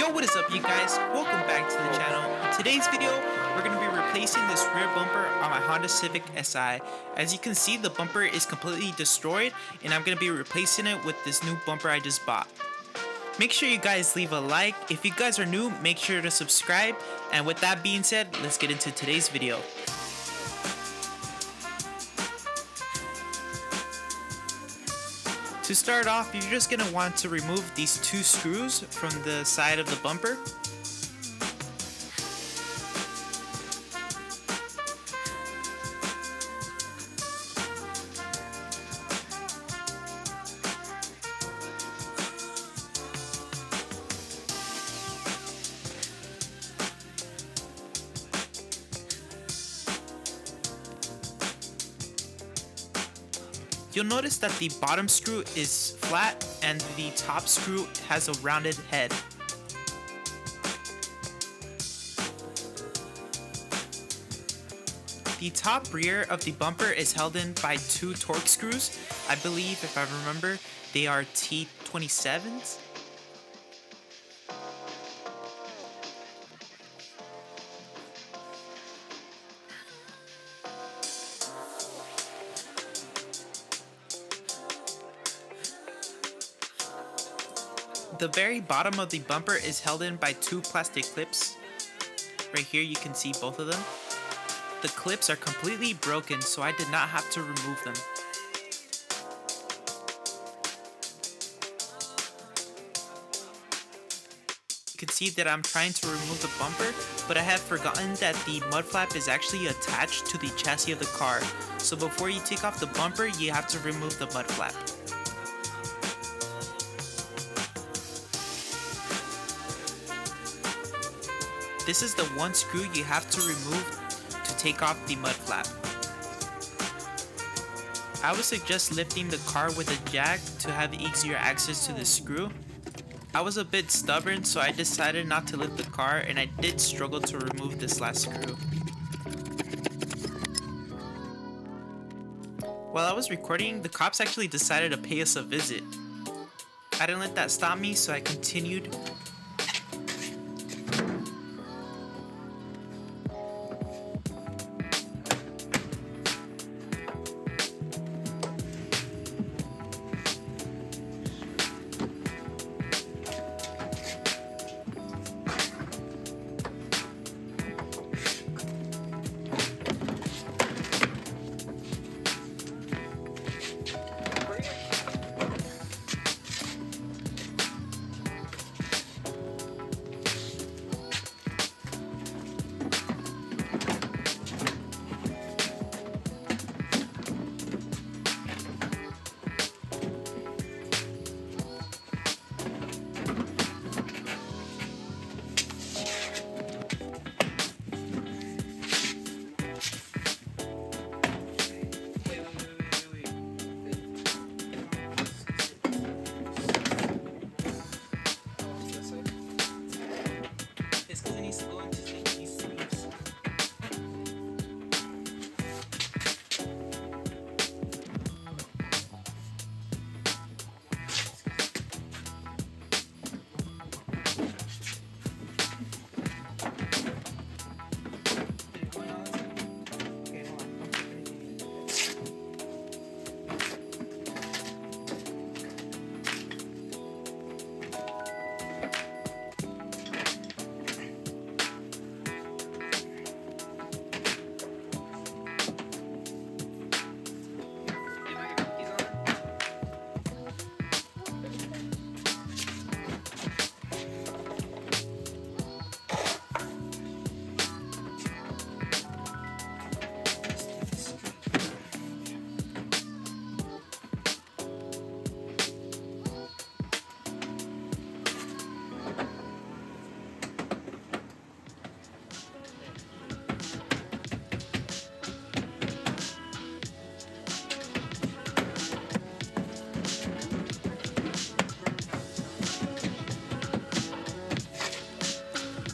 Yo, what is up you guys? Welcome back to the channel. In today's video, we're going to be replacing this rear bumper on my Honda Civic Si. As you can see, the bumper is completely destroyed and I'm going to be replacing it with this new bumper I just bought. Make sure you guys leave a like. If you guys are new, make sure to subscribe. And with that being said, let's get into today's video. To start off, you're just going to want to remove these two screws from the side of the bumper. You'll notice that the bottom screw is flat and the top screw has a rounded head. The top rear of the bumper is held in by two torque screws. I believe, if I remember, they are T27s. The very bottom of the bumper is held in by two plastic clips. Right here you can see both of them. The clips are completely broken, so I did not have to remove them. You can see that I'm trying to remove the bumper, but I have forgotten that the mud flap is actually attached to the chassis of the car. So before you take off the bumper, you have to remove the mud flap. This is the one screw you have to remove to take off the mud flap. I would suggest lifting the car with a jack to have easier access to the screw. I was a bit stubborn, so I decided not to lift the car, and I did struggle to remove this last screw. While I was recording, the cops actually decided to pay us a visit. I didn't let that stop me, so I continued.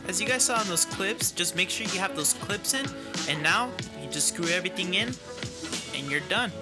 As you guys saw in those clips, just make sure you have those clips in, and now you just screw everything in and you're done.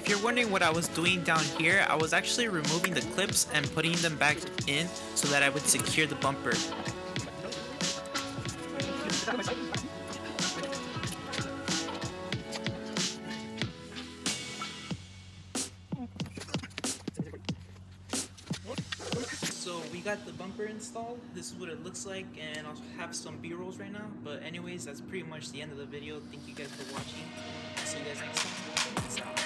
if you're wondering what I was doing down here, I was actually removing the clips and putting them back in so that I would secure the bumper. So we got the bumper installed. This is what it looks like, and I'll have some B-rolls right now. But anyways, that's pretty much the end of the video. Thank you guys for watching. See you guys next time. Peace out.